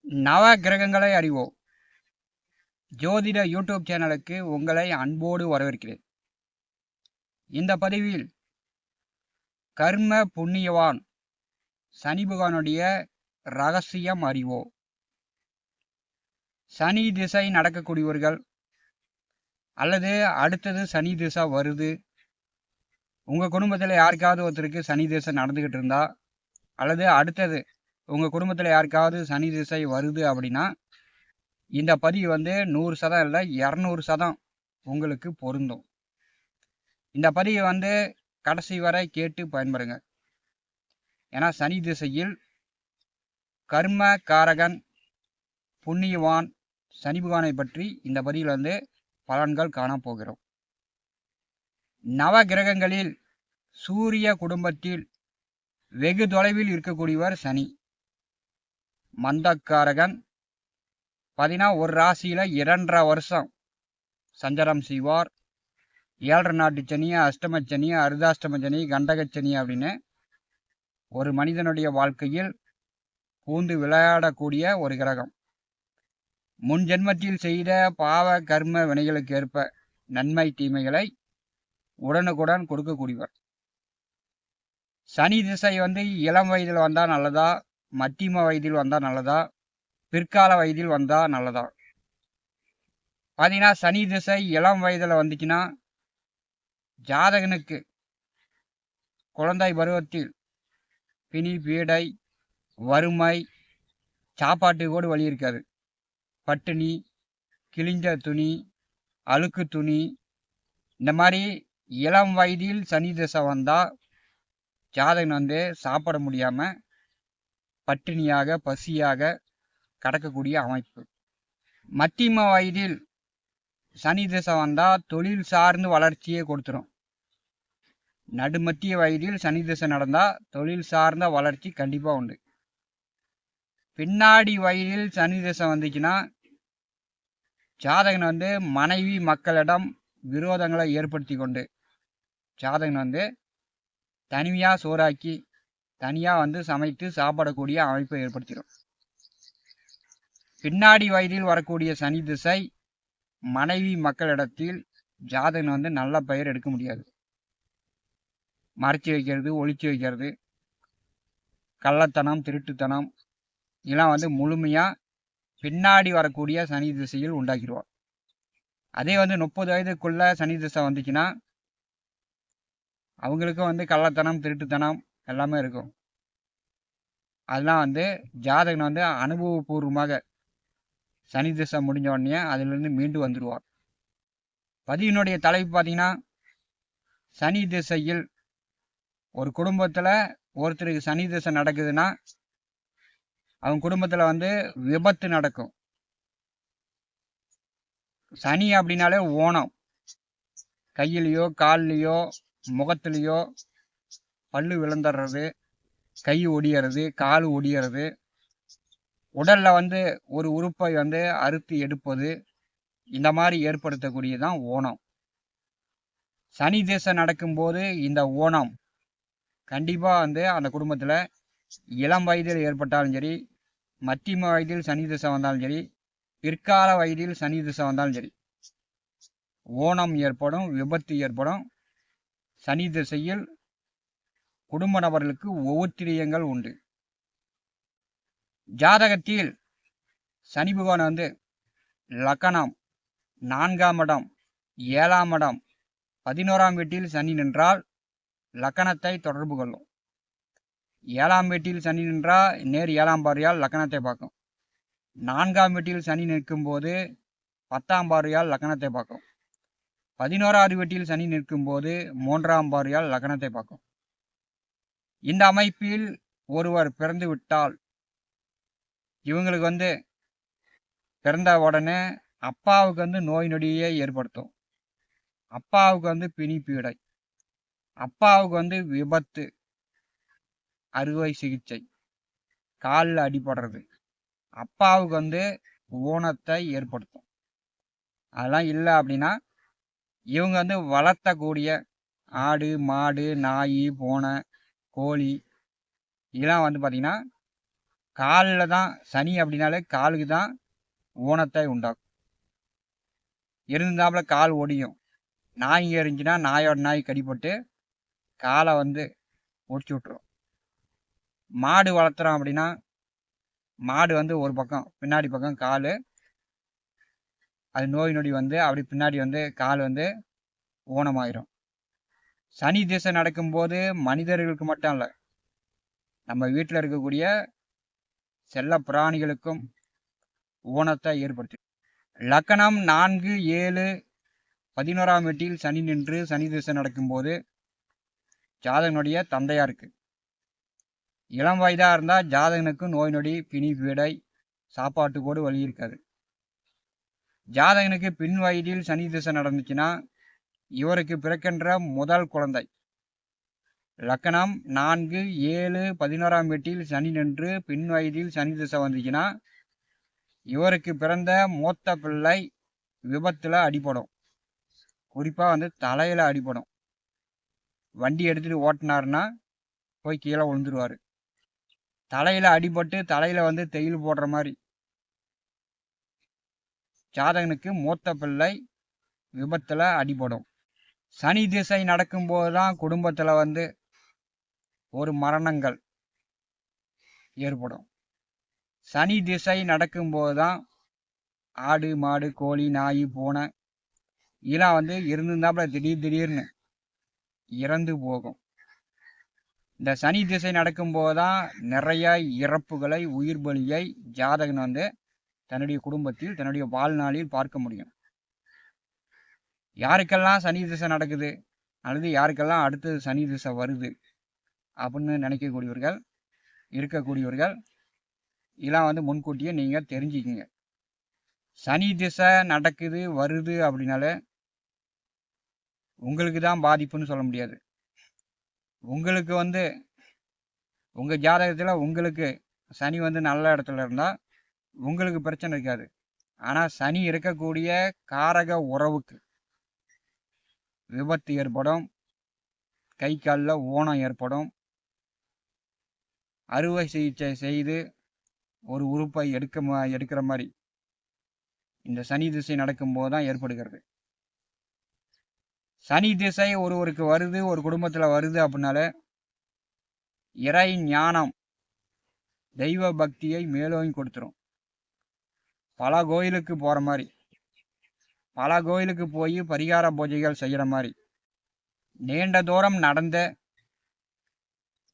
நவ கிரகங்களை அறிவோம் ஜோதிட யூடியூப் சேனலுக்கு உங்களை அன்போடு வரவேற்கிறேன். இந்த பதிவில் கர்ம புண்ணியவான் சனி பகவானுடைய ரகசியம் அறிவோம். சனி திசை நடக்கக்கூடியவர்கள் அல்லது அடுத்தது சனி திசை வருது, உங்கள் குடும்பத்தில் யாருக்காவது ஒருத்தருக்கு சனி திசை நடந்துக்கிட்டு இருந்தா அல்லது அடுத்தது உங்கள் குடும்பத்தில் யாருக்காவது சனி திசை வருது அப்படின்னா இந்த பதிவு 100% இல்லை 200% உங்களுக்கு பொருந்தும். இந்த பதிவை கடைசி வரை கேட்டு பயன்படுங்க. ஏன்னா சனி திசையில் கர்ம காரகன் புண்ணியவான் சனி பகவானை பற்றி இந்த பதிவில் பலன்கள் காணப்போகிறோம். நவ கிரகங்களில் சூரிய குடும்பத்தில் வெகு தொலைவில் இருக்கக்கூடியவர் சனி. மந்தக்காரகன் ஒரு ராசியில் 2.5 வருஷம் சஞ்சாரம் செய்வார். 7 நாட்டு சனி, அஷ்டமச்சனி, அர்த்தாஷ்டமச்சனி, கண்டகச்சனி அப்படின்னு ஒரு மனிதனுடைய வாழ்க்கையில் பூந்து விளையாடக்கூடிய ஒரு கிரகம். முன் ஜென்மத்தில் செய்த பாவ கர்ம வினைகளுக்கு ஏற்ப நன்மை தீமைகளை உடனுக்குடன் கொடுக்கக்கூடியவர். சனி திசை இளம் வயதில் வந்தால் நல்லதா, மத்தியம வயதில் வந்தால் நல்லதா, பிற்கால வயதில் வந்தால் நல்லதா? பார்த்தீங்கன்னா சனி திசை இளம் வயதில் வந்துச்சுன்னா ஜாதகனுக்கு குழந்தை பருவத்தில் பிணி பீடை வறுமை சாப்பாட்டு கூட வழி இருக்காது. பட்டினி, கிழிஞ்ச துணி, அழுக்கு துணி, இந்த மாதிரி இளம் வயதில் சனி திசை வந்தால் ஜாதகன் சாப்பிட முடியாமல் பட்டினியாக பசியாக கடக்கக்கூடிய அமைப்பு. மத்தியம வயதில் சனி திசை வந்தால் தொழில் சார்ந்து வளர்ச்சியை கொடுத்துரும். நடுமத்திய வயதில் சனி திசை நடந்தால் தொழில் சார்ந்த வளர்ச்சி கண்டிப்பாக உண்டு. பின்னாடி வயதில் சனி திசை வந்துச்சுன்னா ஜாதகன் மனைவி மக்களிடம் விரோதங்களை ஏற்படுத்தி கொண்டு ஜாதகன் தனியாக சோறாக்கி தனியாக சமைத்து சாப்பிடக்கூடிய அமைப்பை ஏற்படுத்திடும். பின்னாடி வயதில் வரக்கூடிய சனி திசை மனைவி மக்களிடத்தில் ஜாதகன் நல்ல பெயர் எடுக்க முடியாது. மறைச்சி வைக்கிறது, ஒளிச்சு வைக்கிறது, கள்ளத்தனம், திருட்டுத்தனம் இதெல்லாம் முழுமையாக பின்னாடி வரக்கூடிய சனி திசையில் உண்டாக்கிடுவார். அதே 30 வயதுக்குள்ள சனி திசை வந்துச்சுன்னா அவங்களுக்கும் கள்ளத்தனம் திருட்டுத்தனம் எல்லாமே இருக்கும். அதெல்லாம் ஜாதகன் அனுபவபூர்வமாக சனி திசை முடிஞ்ச உடனே அதிலிருந்து மீண்டு வந்துடுவார். பதிவினுடைய தலைப்பு பார்த்தீங்கன்னா சனி திசையில் ஒரு குடும்பத்தில் ஒருத்தருக்கு சனி திசை நடக்குதுன்னா அவங்க குடும்பத்தில் விபத்து நடக்கும். சனி அப்படின்னாலே ஓணம். கையிலையோ கால்லையோ முகத்துலேயோ பல்லு விழுந்துடுறது, கை ஒடியறது, கால் ஒடியறது, உடலில் ஒரு உறுப்பை அறுத்து எடுப்பது, இந்த மாதிரி ஏற்படுத்தக்கூடியதான் ஓணம். சனி திசை நடக்கும்போது இந்த ஓணம் கண்டிப்பாக அந்த குடும்பத்தில் இளம் வயதில் ஏற்பட்டாலும் சரி, மத்தியம வயதில் சனி திசை வந்தாலும் சரி, பிற்கால வயதில் சனி திசை வந்தாலும் சரி ஓணம் ஏற்படும், விபத்து ஏற்படும். சனி திசையில் குடும்ப நபர்களுக்கு ஒவ்வொத்திரியங்கள் உண்டு. ஜாதகத்தில் சனி பகவான் லக்கணம் 4ஆம் இடம் 7ஆம் இடம் 11ஆம் வீட்டில் சனி நின்றால் லக்கணத்தை தொடர்பு கொள்ளும். 7ஆம் வீட்டில் சனி நின்றால் நேர் 7ஆம் பார்வையால் லக்கணத்தை பார்க்கும். 4ஆம் வீட்டில் சனி நிற்கும்போது 10ஆம் பார்வையால் லக்கணத்தை பார்க்கும். 11ஆவது வீட்டில் சனி நிற்கும்போது 3ஆம் பார்வையால் லக்கணத்தை பார்க்கும். இந்த அமைப்பில் ஒருவர் பிறந்து விட்டால் இவங்களுக்கு பிறந்த உடனே அப்பாவுக்கு நோய் நொடியை ஏற்படுத்தும். அப்பாவுக்கு பிணி பீடை, அப்பாவுக்கு விபத்து, அறுவை சிகிச்சை, காலில் அடிபடுறது, அப்பாவுக்கு ஊனத்தை ஏற்படுத்தும். அதெல்லாம் இல்லை அப்படின்னா இவங்க வளர்த்தக்கூடிய ஆடு மாடு நாய் பூனை கோழி இதெல்லாம் பார்த்திங்கன்னா காலில் தான் சனி அப்படின்னாலே காலுக்கு தான் ஊனத்தை உண்டாக்கும். இருந்தாப்புல கால் ஒடியும். நாய் எரிஞ்சுன்னா நாயோட நாய் கடிப்பட்டு காலை வந்து ஒடிச்சு விட்ரும். மாடு வளர்த்துறோம் அப்படின்னா மாடு வந்து ஒரு பக்கம் பின்னாடி பக்கம் கால் அது நோய் நொடி வந்து அப்படி பின்னாடி வந்து கால் வந்து ஊனமாயிரும். சனி திசை நடக்கும்போது மனிதர்களுக்கு மட்டும் இல்லை, நம்ம வீட்டில் இருக்கக்கூடிய செல்ல பிராணிகளுக்கும் ஊனத்தை ஏற்படுத்தி. லக்கணம் 4, 7, 11ஆம் வீட்டில் சனி நின்று சனி திசை நடக்கும்போது ஜாதகனுடைய தந்தையாருக்கு இளம் வயதாக இருந்தால் ஜாதகனுக்கு நோய் நொடி பிணி பீடை சாப்பாட்டு கூட வழி இருக்காது. ஜாதகனுக்கு பின் வயதில் சனி திசை நடந்துச்சுன்னா இவருக்கு பிறக்கின்ற முதல் குழந்தை லக்கணம் 4, 7, 11ஆம் வீட்டில் சனி நின்று பின் வயதில் சனி திசை வந்துச்சுன்னா இவருக்கு பிறந்த மூத்த பிள்ளை விபத்தில் அடிபடும். குறிப்பாக வந்து தலையில் அடிபடும். வண்டி எடுத்துகிட்டு ஓட்டினார்னா போய் கீழே விழுந்துருவார். தலையில் அடிபட்டு தலையில் வந்து தையல் போடுற மாதிரி ஜாதகனுக்கு மூத்த பிள்ளை விபத்தில் அடிபடும். சனி திசை நடக்கும்போது தான் குடும்பத்தில் வந்து ஒரு மரணங்கள் ஏற்படும். சனி திசை நடக்கும்போது தான் ஆடு மாடு கோழி நாய் பூனை இதெல்லாம் வந்து இருந்திருந்தாப்புல திடீர்னு இறந்து போகும். இந்த சனி திசை நடக்கும்போது தான் நிறைய இறப்புகளை உயிர் பலியை ஜாதகன் வந்து தன்னுடைய குடும்பத்தில் தன்னுடைய வாழ்நாளில் பார்க்க முடியும். யாருக்கெல்லாம் சனி திசை நடக்குது அல்லது யாருக்கெல்லாம் அடுத்தது சனி திசை வருது அப்படின்னு நினைக்கக்கூடியவர்கள் இருக்கக்கூடியவர்கள் இதெல்லாம் வந்து முன்கூட்டியே நீங்கள் தெரிஞ்சுக்கிங்க. சனி திசை நடக்குது வருது அப்படின்னாலே உங்களுக்கு தான் பாதிப்புன்னு சொல்ல முடியாது. உங்களுக்கு வந்து உங்கள் ஜாதகத்தில் உங்களுக்கு சனி வந்து நல்ல இடத்துல இருந்தால் உங்களுக்கு பிரச்சனை இருக்காது. ஆனால் சனி இருக்கக்கூடிய காரக உறவுக்கு விபத்து ஏற்படும், கை காலில் ஊனம் ஏற்படும், அறுவை சிகிச்சை செய்து ஒரு உறுப்பை எடுக்கிற மாதிரி இந்த சனி திசை நடக்கும்போது தான் ஏற்படுகிறது. சனி திசை ஒருவருக்கு வருது, ஒரு குடும்பத்தில் வருது அப்படின்னாலே இறை ஞானம் தெய்வ பக்தியை மேலோங்கி கொடுத்துரும். பல கோயிலுக்கு போகிற மாதிரி, பல கோயிலுக்கு போய் பரிகார பூஜைகள் செய்கிற மாதிரி, நீண்ட தூரம் நடந்த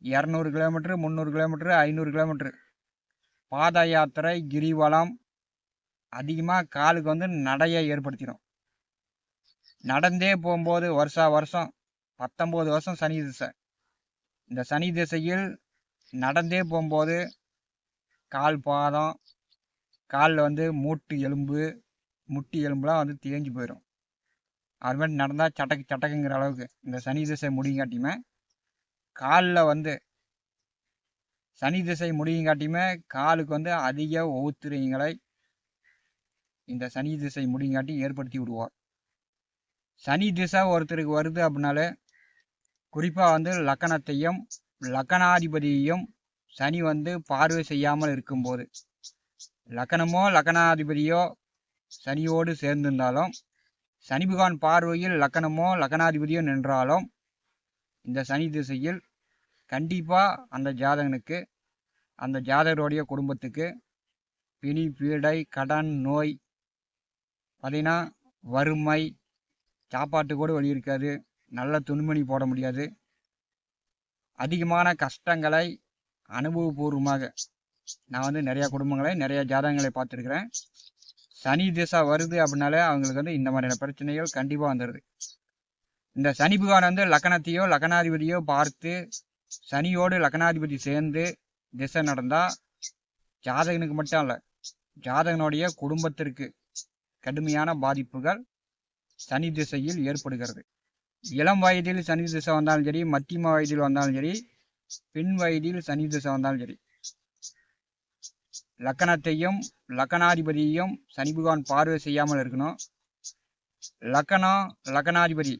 200 கிலோமீட்டர் 300 கிலோமீட்டர் 500 கிலோமீட்டர் பாத யாத்திரை கிரிவலம் அதிகமாக காலுக்கு வந்து நடையை ஏற்படுத்திடும். நடந்தே போகும்போது வருஷம் 19 வருஷம் சனி திசை. இந்த சனி திசையில் நடந்தே போகும்போது கால் பாதம் காலில் வந்து முட்டி எலும்புலாம் வந்து தேஞ்சு போயிடும். அது மாதிரி நடந்தால் சட்டக்குங்கிற அளவுக்கு இந்த சனி திசை முடியுங்காட்டியுமே காலில் வந்து சனி திசை முடியுங்காட்டியுமே காலுக்கு வந்து அதிக ஒவுத்திரைகளை இந்த சனி திசை முடியுங்காட்டி ஏற்படுத்தி விடுவார். சனி திசை ஒருத்தருக்கு வருது அப்படின்னாலே குறிப்பாக வந்து லக்கணத்தையும் லக்கணாதிபதியையும் சனி வந்து பார்வை செய்யாமல் இருக்கும்போது, லக்கணமோ லக்கணாதிபதியோ சனியோடு சேர்ந்திருந்தாலும் சனி பகவான் பார்வையில் லக்கணமோ லக்கணாதிபதியோ நின்றாலும் இந்த சனி திசையில் கண்டிப்பாக அந்த ஜாதகனுக்கு அந்த ஜாதகருடைய குடும்பத்துக்கு பிணி பீடை கடன் நோய் பார்த்தீங்கன்னா வறுமை, சாப்பாட்டு கூட வழி இருக்காது, நல்ல துணிமணி போட முடியாது, அதிகமான கஷ்டங்களை அனுபவபூர்வமாக நான் வந்து நிறையா குடும்பங்களை நிறைய ஜாதகங்களை பார்த்துருக்குறேன். சனி திசை வருது அப்படின்னாலே அவங்களுக்கு வந்து இந்த மாதிரியான பிரச்சனைகள் கண்டிப்பாக வந்துடுது. இந்த சனி பகவான் வந்து லக்கணத்தையோ லக்கணாதிபதியோ பார்த்து சனியோடு லக்கணாதிபதி சேர்ந்து திசை நடந்தால் ஜாதகனுக்கு மட்டும் இல்லை, ஜாதகனுடைய குடும்பத்திற்கு கடுமையான பாதிப்புகள் சனி திசையில் ஏற்படுகிறது. இளம் வயதில் சனி திசை வந்தாலும் சரி, மத்தியம வயதில் வந்தாலும் சரி, பின் வயதில் சனி திசை வந்தாலும் சரி, லக்கணத்தையும் லக்கணாதிபதியையும் சனி பகவான் பார்வை செய்யாமல் இருக்கணும். லக்கணம் லக்கணாதிபதி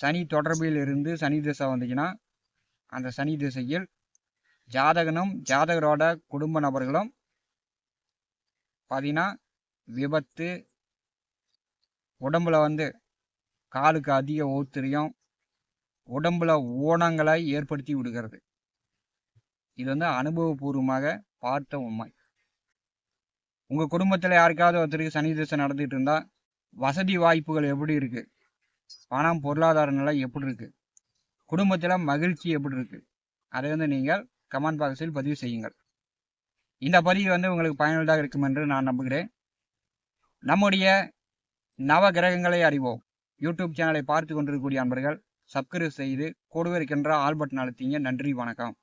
சனி தொடர்பில் இருந்து சனி திசை வந்துச்சுன்னா அந்த சனி திசையில் ஜாதகனும் ஜாதகரோட குடும்ப நபர்களும் பார்த்தீங்கன்னா விபத்து, உடம்புல காலுக்கு அதிக ஊத்திரியம், உடம்புல ஊனங்களை ஏற்படுத்தி விடுகிறது. இது அனுபவபூர்வமாக பார்த்த உண்மை. உங்கள் குடும்பத்தில் யாருக்காவது ஒருத்தருக்கு சனி திசை நடந்துட்டு இருந்தா வசதி வாய்ப்புகள் எப்படி இருக்கு, பணம் பொருளாதார நிலை எப்படி இருக்கு, குடும்பத்தில் மகிழ்ச்சி எப்படி இருக்கு, அதை நீங்கள் கமெண்ட் பாக்ஸில் பதிவு செய்யுங்கள். இந்த பதிவு உங்களுக்கு பயனுள்ளதாக இருக்கும் என்று நான் நம்புகிறேன். நம்முடைய நவ கிரகங்களை அறிவோம் யூடியூப் சேனலை பார்த்து கொண்டிருக்கக்கூடிய அன்பர்கள் சப்ஸ்கிரைப் செய்து கூடவே இருக்கின்ற ஆல் பட்டன் அழுத்திங்க. நன்றி, வணக்கம்.